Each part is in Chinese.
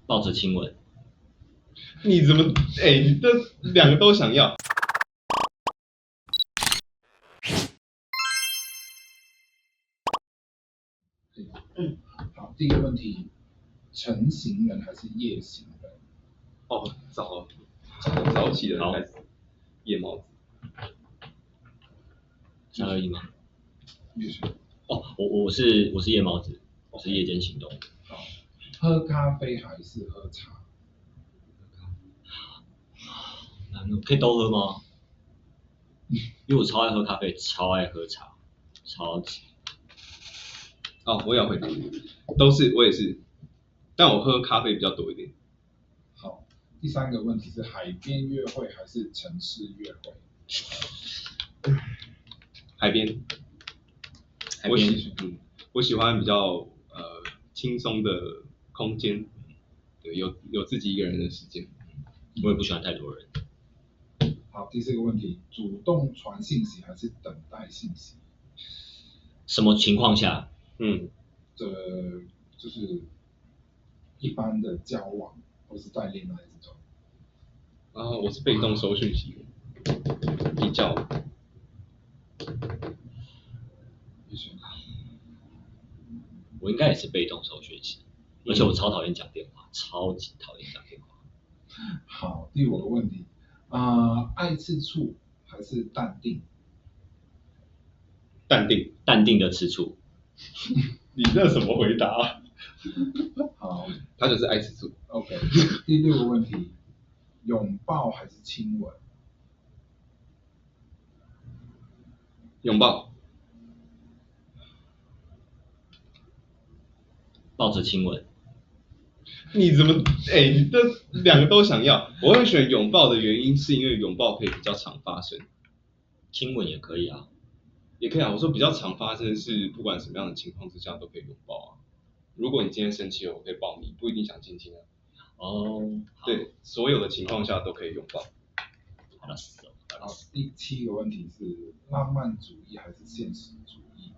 抱着亲吻。你怎么？你这两个都想要？好，第一个问题，晨行人还是夜行人？哦，早起的人开始，夜猫子。3、2、1吗？夜行。哦，我是夜猫子，我是夜间行动。好，喝咖啡还是喝茶？可以都喝吗？因为我超爱喝咖啡，超爱喝茶，超级。哦，我也要回答，我也是，但我喝咖啡比較多一點。好，第三個問題是海邊約會還是城市約會？海邊，我喜歡比較輕鬆的空間，對，有自己一個人的時間。我也不喜歡太多人。好，第四個問題，主動傳信息還是等待信息？什麼情況下？就是一般的交往或是在戀愛之中。我是被動收訊息，比較。我應該也是被動收訊息，而且我超討厭講電話，超級討厭講電話。好，第五個問題，愛吃醋還是淡定？淡定的吃醋。你這什麼回答啊？好，他就是愛吃醋。OK， 第六個問題，擁抱還是親吻？擁抱。抱着親吻。你怎麼？你這兩個都想要。我會選擁抱的原因是因為擁抱可以比較常發生。親吻也可以啊。也可以啊，我說比較常發生是不管什麼樣的情況之下都可以擁抱啊。如果你今天生氣了，我可以抱你，不一定想親親啊。哦，對，所有的情況下都可以擁抱。好，第七個問題是浪漫主義還是現實主義？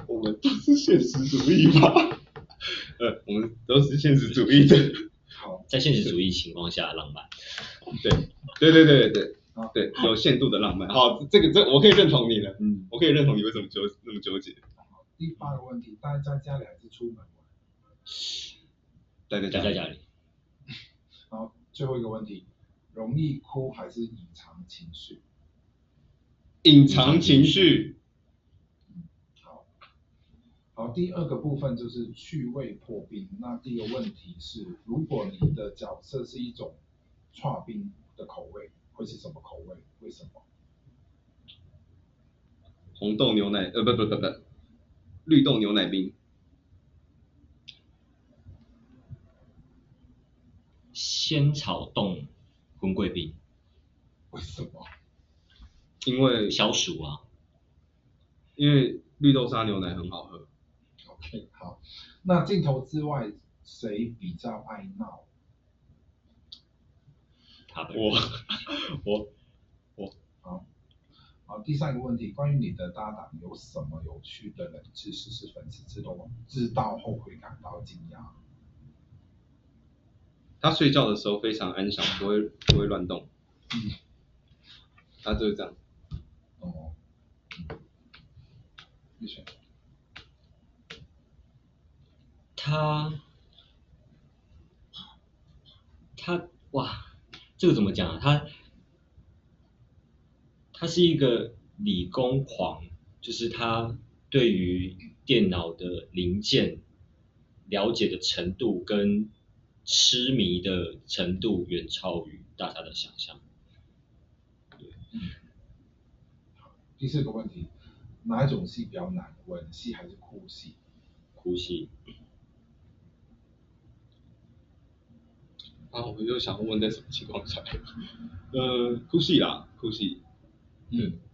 我們都是現實主義吧？我們都是現實主義的。好，在現實主義情況下浪漫。對，有限度的浪漫。好，這我可以認同你了。我可以認同你為什麼那麼糾結。好，第八個問題，待在家裡還是出門玩？待在家裡。好，最後一個問題，容易哭還是隱藏情緒？隱藏情緒。好，第二個部分就是趣味破冰。那第一個問題是，如果你的角色是一種剉冰的口味，會是什麼口味？為什麼？紅豆牛奶，不，綠豆牛奶冰。仙草凍婚貴冰。為什麼？因為消暑啊。因為綠豆沙牛奶很好喝。OK， 好。那鏡頭之外，誰比較愛鬧？我。好，第三個問題，關於你的搭檔有什麼有趣的冷知識是粉絲知道後會感到驚訝？他睡覺的時候非常安詳，不會亂動。他就是這樣。哦。他哇，這個怎麼講啊？他是一個理工狂，就是他對於電腦的零件了解的程度跟痴迷的程度遠超於大家的想象。第四個問題，哪一種戲比較難？吻戲還是哭戲？哭戲。我就想問在什麼情況下？哭戲啦，哭戲。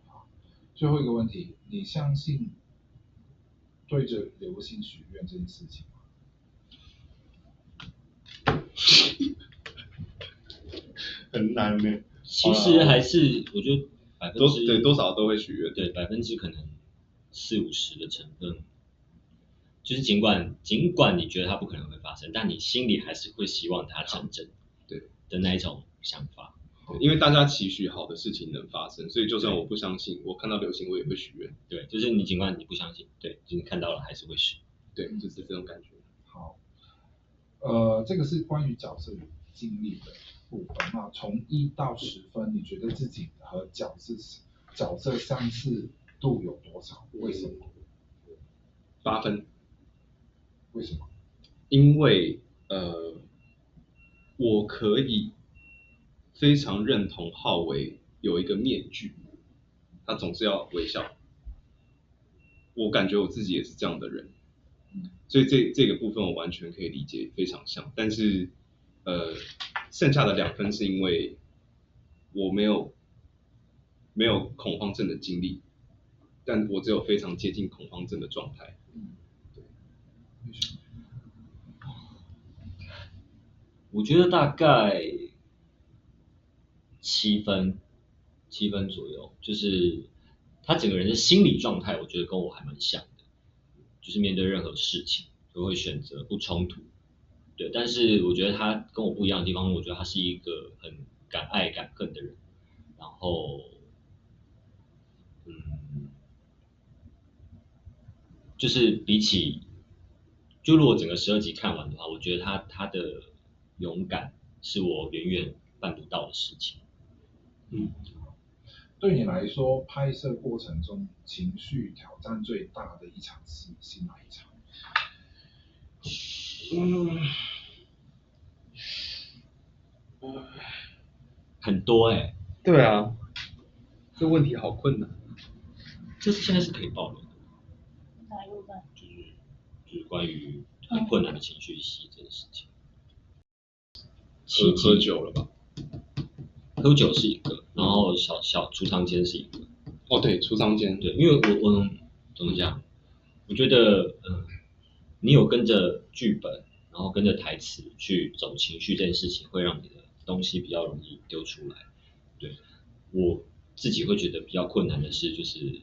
好。最後一個問題，你相信對着流星許願這件事情嗎？很難呢。其實還是我覺得多少都會許願。對，可能40-50%的成分就是尽管你觉得它不可能会发生，但你心里还是会希望它成真，对的那一种想法。对，因为大家期许好的事情能发生，所以就算我不相信，我看到流星我也会许愿。对，就是你尽管你不相信，对，就是你看到了还是会许。对，就是这种感觉。好，这个是关于角色经历的部分。那从1到10分，你觉得自己和角色相似度有多少？为什么？8分。为什么？因为我可以非常认同浩维有一个面具，他总是要微笑。我感觉我自己也是这样的人，所以这个部分我完全可以理解，非常像。但是剩下的2分是因为我没有恐慌症的经历，但我只有非常接近恐慌症的状态。我觉得大概7分左右，就是他整个人的心理状态，我觉得跟我还蛮像的，就是面对任何事情都会选择不冲突。对，但是我觉得他跟我不一样的地方，我觉得他是一个很敢爱敢恨的人，然后，就是比起，就如果整个12集看完的话，我觉得他的勇敢是我远远办不到的事情。对你来说，拍摄过程中情绪挑战最大的一场戏是哪一场？很多欸。对啊，这问题好困难。这现在是可以暴露的，哪一部分？就是关于很困难的情绪戏这件事情。喝酒了吧？喝酒是一个，然后小储藏间是一个。哦，对，储藏间。对，因为我怎么讲？我觉得你有跟着剧本，然后跟着台词去走情绪这件事情，会让你的东西比较容易丢出来。对，我自己会觉得比较困难的是，就是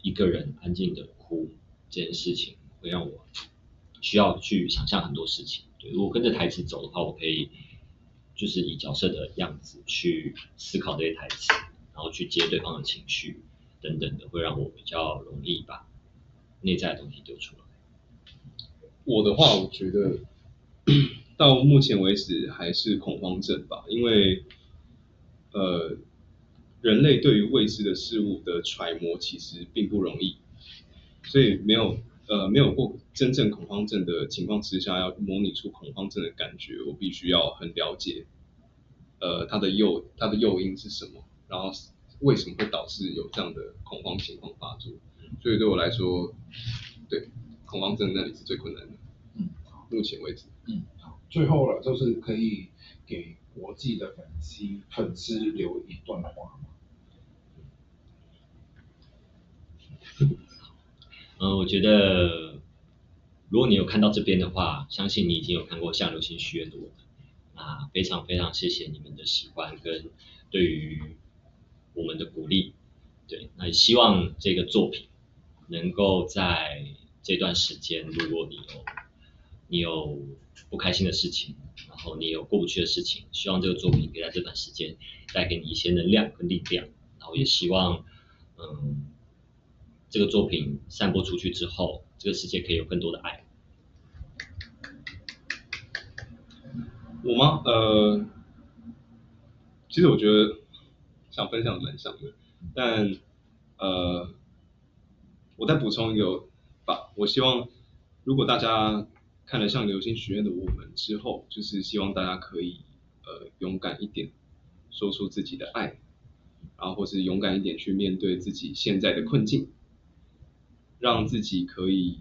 一个人安静的哭这件事情，会让我需要去想象很多事情。对，如果跟着台词走的话，我可以就是以角色的样子去思考这些台词，然后去接对方的情绪等等的，会让我比较容易把内在的东西丢出来。我的话，我觉得到目前为止还是恐慌症吧，因为人类对于未知的事物的揣摩其实并不容易，所以没有过真正恐慌症的情况之下，要模拟出恐慌症的感觉，我必须要很了解它的诱因是什么，然后为什么会导致有这样的恐慌情况发作。所以对我来说，对恐慌症那里是最困难的。目前为止。好，最后了，就是可以给国际的粉丝留一段话吗？我觉得如果你有看到这边的话，相信你已经有看过《向流星许愿》的我们。那非常非常谢谢你们的喜欢跟对于我们的鼓励。对，那也希望这个作品能够在这段时间，如果你有不开心的事情，然后你有过不去的事情，希望这个作品可以在这段时间带给你一些能量跟力量，然后也希望这个作品散播出去之后，这个世界可以有更多的爱。我吗？其实我觉得想分享蛮像的，但我再补充一个吧。我希望如果大家看了《向流星许愿的我们》之后，就是希望大家可以勇敢一点，说出自己的爱，然后或是勇敢一点去面对自己现在的困境，让自己可以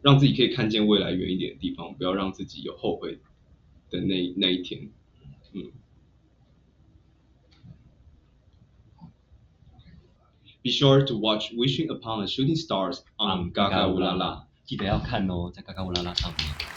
让自己可以看见未来远一点的地方，不要让自己有后悔的那一天。Be sure to watch Wishing Upon a Shooting Stars on Gaga Ulala。记得要看哦，在嘎嘎乌拉拉上面。